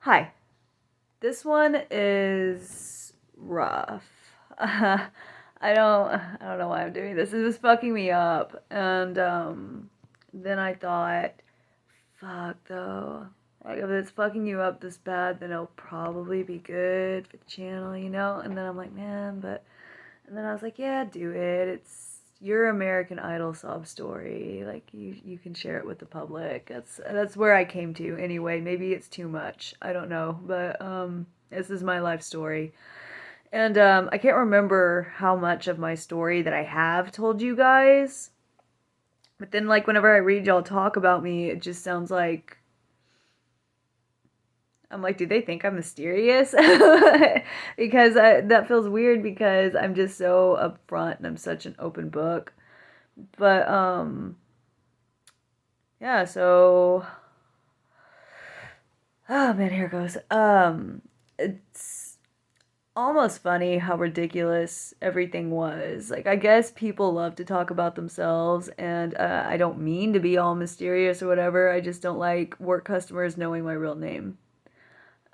Hi. This one is rough. I don't know why I'm doing this. It was fucking me up. And then I thought, fuck though. Like if it's fucking you up this bad, then it'll probably be good for the channel, you know? And then I'm like, man, but and then I was like, yeah, do it. It's your American Idol sob story. Like you can share it with the public. That's where I came to anyway. Maybe it's too much. I don't know, but this is my life story. And I can't remember how much of my story that I have told you guys. But then like whenever I read y'all talk about me, it just sounds like I'm like, do they think I'm mysterious? Because that feels weird because I'm just so upfront and I'm such an open book. But yeah, so oh man, here goes. It's almost funny how ridiculous everything was. Like I guess people love to talk about themselves and I don't mean to be all mysterious or whatever. I just don't like work customers knowing my real name.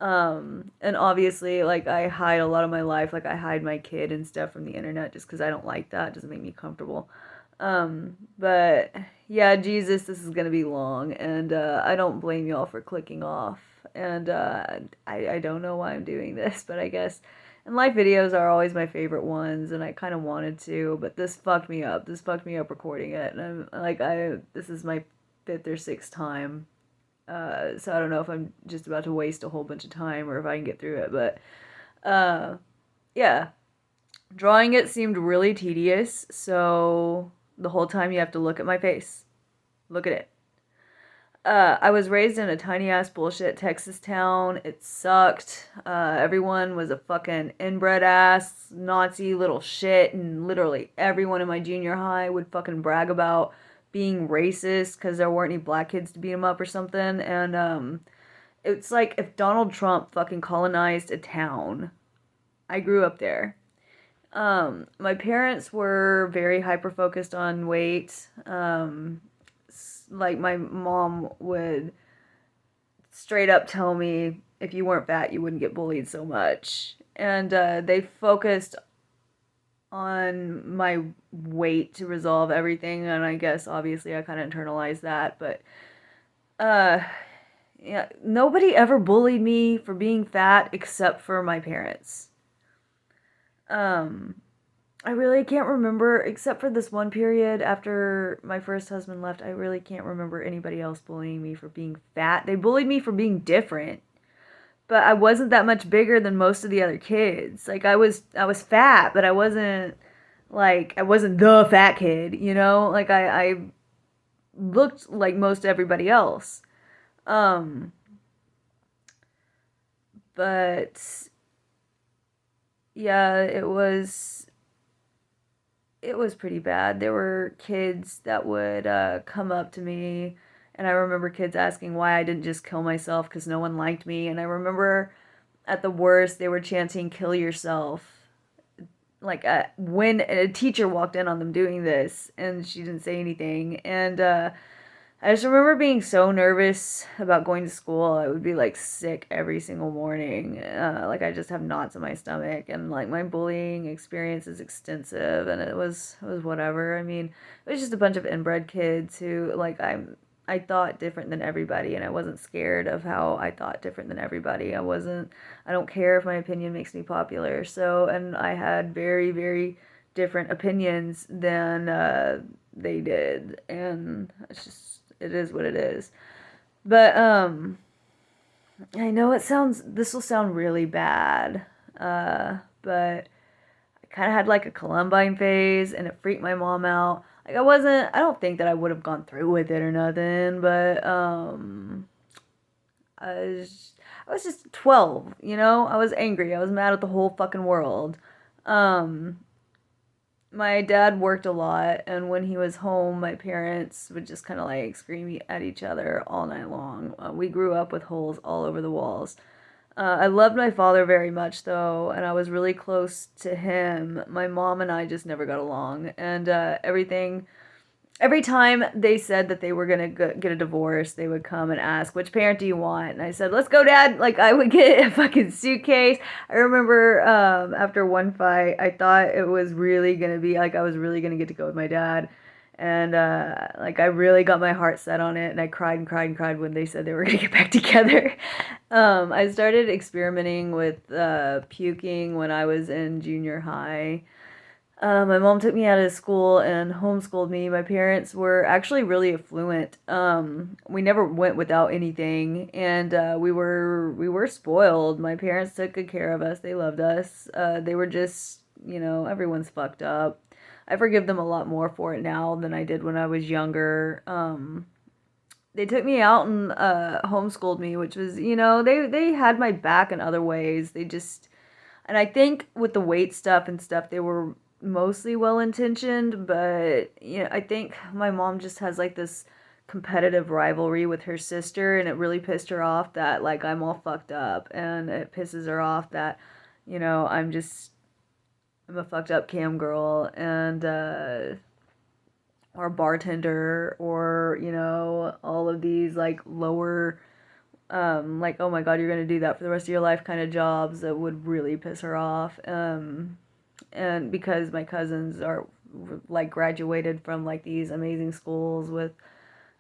And obviously, like, I hide a lot of my life. Like, I hide my kid and stuff from the internet just because I don't like that. It doesn't make me comfortable. But yeah, Jesus, this is gonna be long, and I don't blame y'all for clicking off. And I don't know why I'm doing this, but I guess. And live videos are always my favorite ones, and I kind of wanted to, but this fucked me up. This fucked me up recording it, and I'm like, this is my fifth or sixth time so I don't know if I'm just about to waste a whole bunch of time or if I can get through it. But yeah, drawing it seemed really tedious. So the whole time you have to look at my face. Look at it. I was raised in a tiny ass bullshit Texas town. It sucked. Everyone was a fucking inbred ass Nazi little shit, and literally everyone in my junior high would fucking brag about being racist because there weren't any black kids to beat them up or something. And it's like if Donald Trump fucking colonized a town. I grew up there. My parents were very hyper focused on weight. Like my mom would straight up tell me if you weren't fat, you wouldn't get bullied so much. And they focused on my weight to resolve everything. And I guess obviously I kind of internalized that. But uh, yeah, nobody ever bullied me for being fat except for my parents. Um, I really can't remember, except for this one period after my first husband left, I really can't remember anybody else bullying me for being fat. They bullied me for being different, but I wasn't that much bigger than most of the other kids. Like I was fat, but I wasn't the fat kid, you know? Like I looked like most everybody else. Um, but yeah, it was pretty bad. There were kids that would come up to me, and I remember kids asking why I didn't just kill myself because no one liked me. And I remember at the worst, they were chanting, kill yourself. Like when a teacher walked in on them doing this, and she didn't say anything. And I just remember being so nervous about going to school. I would be like sick every single morning. Like I just have knots in my stomach, and like my bullying experience is extensive, and it was whatever. I mean, it was just a bunch of inbred kids who like I thought different than everybody, and I wasn't scared of how I thought different than everybody. I don't care if my opinion makes me popular. So, and I had very, very different opinions than they did, and it is what it is. But I know this will sound really bad. But I kind of had like a Columbine phase and it freaked my mom out. Like I don't think that I would have gone through with it or nothing, but I was just 12, you know? I was angry. I was mad at the whole fucking world. Um my dad worked a lot, and when he was home, my parents would just kind of like scream at each other all night long. We grew up with holes all over the walls. I loved my father very much, though, and I was really close to him. My mom and I just never got along, and everything. every time they said that they were gonna get a divorce, they would come and ask, "Which parent do you want?" And I said, "Let's go, Dad." Like I would get a fucking suitcase. I remember after one fight, I thought it was really gonna be like I was really gonna get to go with my dad, and like I really got my heart set on it, and I cried and cried and cried when they said they were gonna get back together. I started experimenting with puking when I was in junior high. My mom took me out of school and homeschooled me. My parents were actually really affluent. We never went without anything, and we were spoiled. My parents took good care of us. They loved us. They were just, everyone's fucked up. I forgive them a lot more for it now than I did when I was younger. They took me out and homeschooled me, which was, they had my back in other ways. They just, and I think with the weight stuff and stuff, they were mostly well intentioned, but I think my mom just has like this competitive rivalry with her sister, and it really pissed her off that like I'm all fucked up, and it pisses her off that I'm a fucked up cam girl and or bartender or all of these like lower like, oh my god, you're gonna do that for the rest of your life kind of jobs that would really piss her off. And because my cousins are like graduated from like these amazing schools with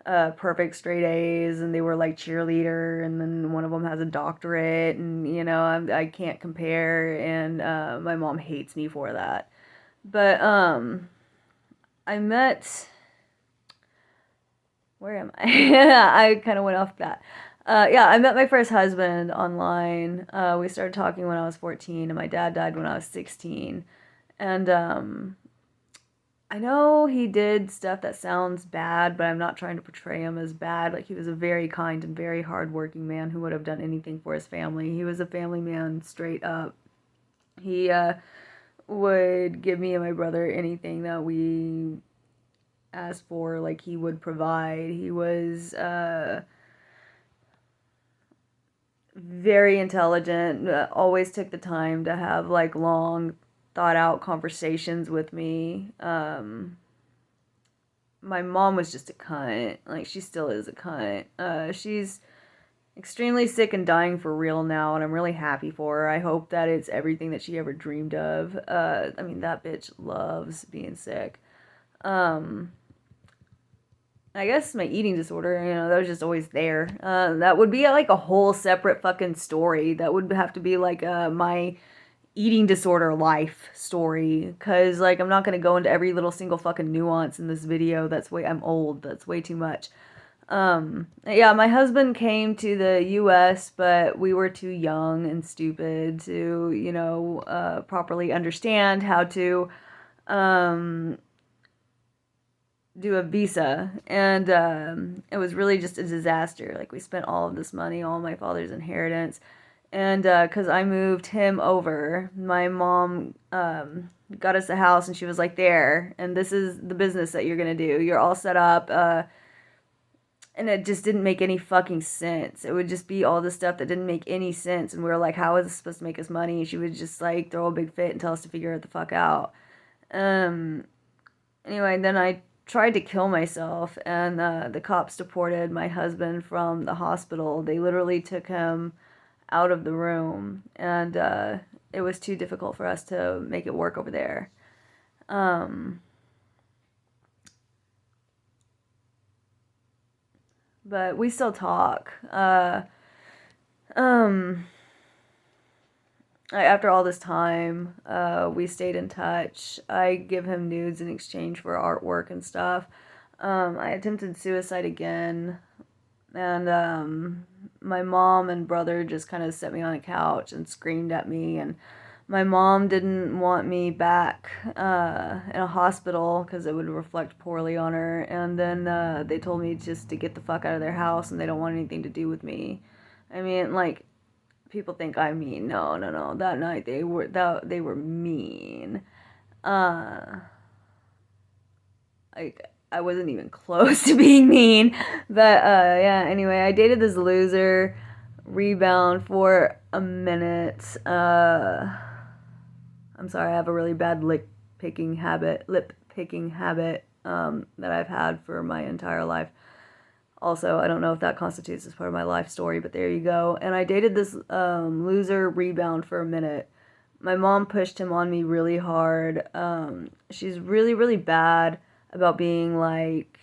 perfect straight A's, and they were like cheerleader, and then one of them has a doctorate, and I can't compare, and my mom hates me for that. But I met, where am I? I kind of went off that. Yeah, I met my first husband online. We started talking when I was 14, and my dad died when I was 16. And I know he did stuff that sounds bad, but I'm not trying to portray him as bad. Like, he was a very kind and very hardworking man who would have done anything for his family. He was a family man straight up. He would give me and my brother anything that we asked for, like, he would provide. He was very intelligent, always took the time to have like long thought out conversations with me. My mom was just a cunt. Like, she still is a cunt. She's extremely sick and dying for real now, and I'm really happy for her. I hope that it's everything that she ever dreamed of. I mean, that bitch loves being sick. I guess my eating disorder, that was just always there. That would be like a whole separate fucking story. That would have to be like my eating disorder life story. Because, like, I'm not going to go into every little single fucking nuance in this video. I'm old. That's way too much. Yeah, my husband came to the US, but we were too young and stupid to, properly understand how to, do a visa, and it was really just a disaster. Like, we spent all of this money, all my father's inheritance, and because I moved him over, my mom got us a house, and she was like, there, and this is the business that you're gonna do. You're all set up, and it just didn't make any fucking sense. It would just be all this stuff that didn't make any sense, and we were like, how is this supposed to make us money? And she would just like throw a big fit and tell us to figure it the fuck out. Anyway, then I tried to kill myself, and the cops deported my husband from the hospital. They literally took him out of the room, and it was too difficult for us to make it work over there. But we still talk. After all this time, we stayed in touch. I give him nudes in exchange for artwork and stuff. I attempted suicide again, and my mom and brother just kind of set me on a couch and screamed at me, and my mom didn't want me back in a hospital because it would reflect poorly on her, and then they told me just to get the fuck out of their house, and they don't want anything to do with me. I mean, like, people think I'm mean. No, no, no. That night they were mean. Like, I wasn't even close to being mean. But yeah, anyway, I dated this loser rebound for a minute. I'm sorry, I have a really bad lip picking habit. that I've had for my entire life. Also, I don't know if that constitutes as part of my life story, but there you go. And I dated this loser rebound for a minute. My mom pushed him on me really hard. She's really, really bad about being like,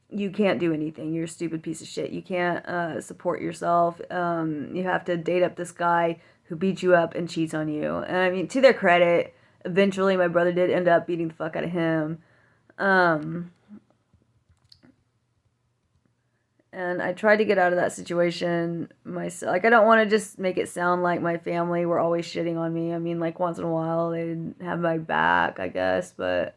you can't do anything. You're a stupid piece of shit. You can't support yourself. You have to date up this guy who beats you up and cheats on you. And I mean, to their credit, eventually my brother did end up beating the fuck out of him. And I tried to get out of that situation myself. Like, I don't want to just make it sound like my family were always shitting on me. I mean, like, once in a while they'd have my back, I guess. But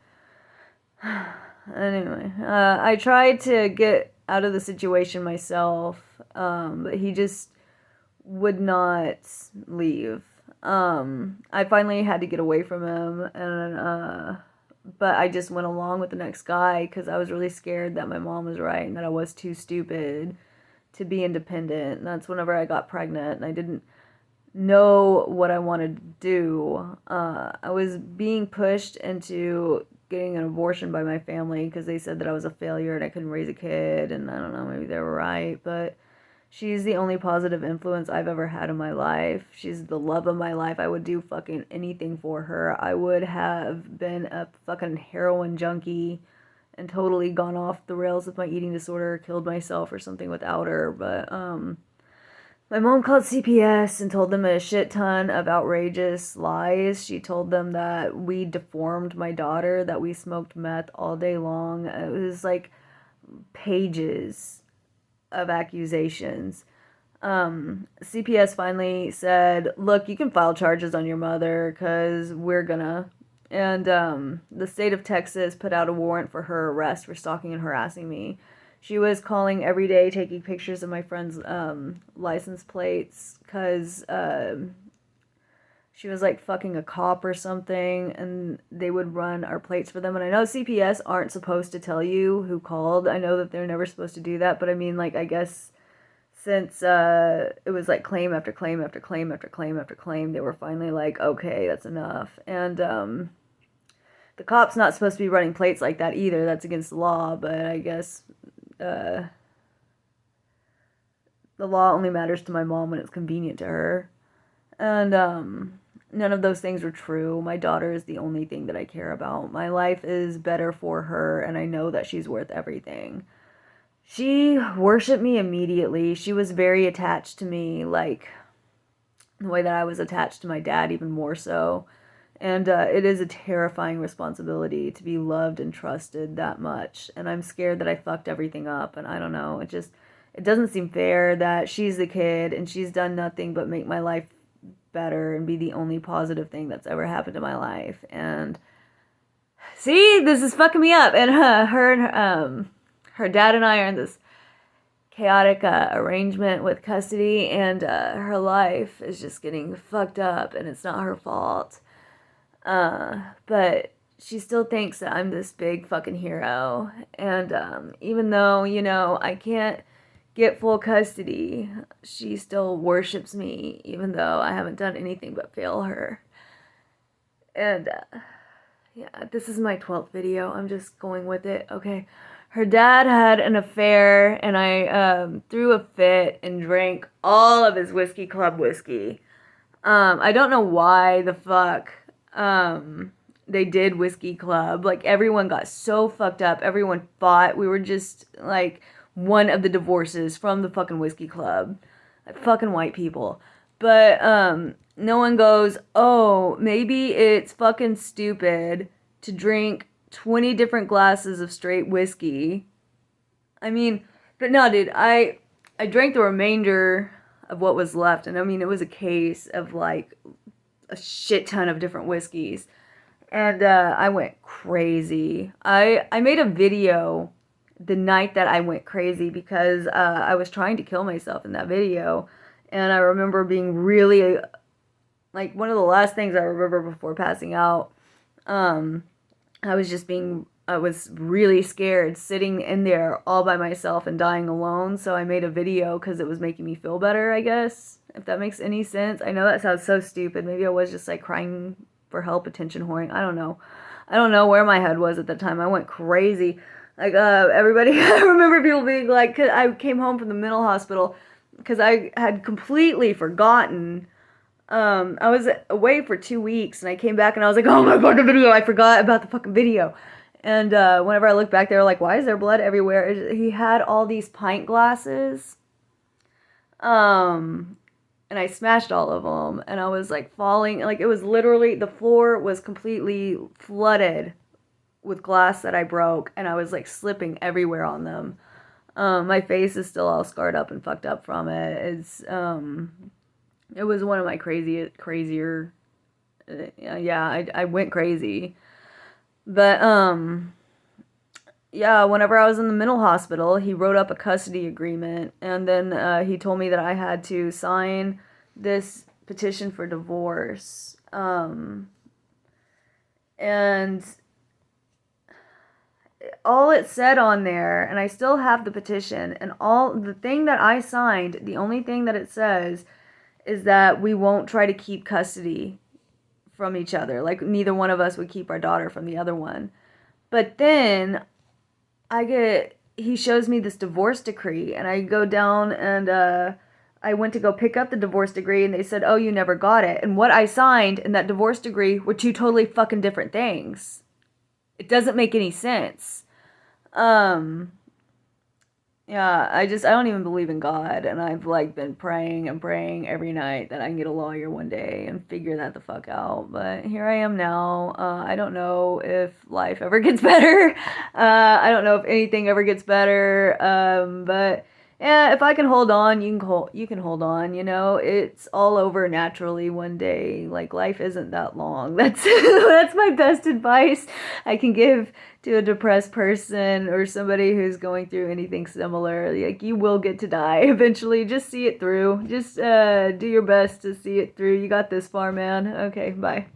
anyway, I tried to get out of the situation myself, but he just would not leave. I finally had to get away from him, and but I just went along with the next guy because I was really scared that my mom was right and that I was too stupid to be independent. And that's whenever I got pregnant and I didn't know what I wanted to do. I was being pushed into getting an abortion by my family because they said that I was a failure and I couldn't raise a kid. And I don't know, maybe they were right, but she's the only positive influence I've ever had in my life. She's the love of my life. I would do fucking anything for her. I would have been a fucking heroin junkie and totally gone off the rails with my eating disorder, killed myself or something without her. But my mom called CPS and told them a shit ton of outrageous lies. She told them that we deformed my daughter, that we smoked meth all day long. It was like pages of accusations. CPS finally said, look, you can file charges on your mother because we're gonna. And the state of Texas put out a warrant for her arrest for stalking and harassing me. She was calling every day, taking pictures of my friend's license plates because she was like fucking a cop or something, and they would run our plates for them. And I know CPS aren't supposed to tell you who called. I know that they're never supposed to do that, but I mean, like, I guess since it was like claim after claim after claim after claim after claim, they were finally like, okay, that's enough. And the cop's not supposed to be running plates like that either. That's against the law, but I guess the law only matters to my mom when it's convenient to her. And none of those things were true. My daughter is the only thing that I care about. My life is better for her, and I know that she's worth everything. She worshipped me immediately. She was very attached to me, like the way that I was attached to my dad, even more so. And it is a terrifying responsibility to be loved and trusted that much. And I'm scared that I fucked everything up. And I don't know. It doesn't seem fair that she's the kid and she's done nothing but make my life better and be the only positive thing that's ever happened to my life. And see, this is fucking me up. And her dad and I are in this chaotic arrangement with custody, and her life is just getting fucked up, and it's not her fault. But she still thinks that I'm this big fucking hero. And even though, you know, I can't get full custody, she still worships me, even though I haven't done anything but fail her. And yeah, this is my 12th video. I'm just going with it. Okay. Her dad had an affair, and I threw a fit and drank all of his whiskey club whiskey. I don't know why the fuck they did whiskey club. Like, everyone got so fucked up. Everyone fought. We were just like one of the divorces from the fucking whiskey club. Like, fucking white people. But no one goes, oh, maybe it's fucking stupid to drink 20 different glasses of straight whiskey. I mean, but no, dude, I drank the remainder of what was left, and I mean, it was a case of like a shit ton of different whiskeys, and I went crazy. I made a video the night that I went crazy because I was trying to kill myself in that video, and I remember being really, like, one of the last things I remember before passing out, I was really scared sitting in there all by myself and dying alone. So I made a video because it was making me feel better, I guess, if that makes any sense. I know that sounds so stupid. Maybe I was just like crying for help, attention whoring. I don't know. I don't know where my head was at the time. I went crazy. Like, everybody, I remember people being like, 'cause I came home from the mental hospital because I had completely forgotten. I was away for 2 weeks and I came back and I was like, oh my God, the video. I forgot about the fucking video. And whenever I look back, they were like, why is there blood everywhere? He had all these pint glasses. Um, and I smashed all of them. And I was like falling. Like it was literally, the floor was completely flooded with glass that I broke. And I was like slipping everywhere on them. My face is still all scarred up and fucked up from it. It was one of my crazier, yeah, I went crazy. But, yeah, whenever I was in the mental hospital, he wrote up a custody agreement, and then he told me that I had to sign this petition for divorce. And all it said on there, and I still have the petition, and all the thing that I signed, the only thing that it says is that we won't try to keep custody from each other. Like neither one of us would keep our daughter from the other one. But then he shows me this divorce decree, and I go down and I went to go pick up the divorce decree, and they said, oh, you never got it. And what I signed in that divorce decree were two totally fucking different things. It doesn't make any sense. Yeah, I don't even believe in God, and I've like been praying and praying every night that I can get a lawyer one day and figure that the fuck out. But here I am now. I don't know if life ever gets better. I don't know if anything ever gets better. But yeah, if I can hold on, you can hold on, you know. It's all over naturally one day. Like life isn't that long. That's that's my best advice I can give to a depressed person or somebody who's going through anything similar. Like you will get to die eventually. Just see it through. Just do your best to see it through. You got this far, man. Okay, bye.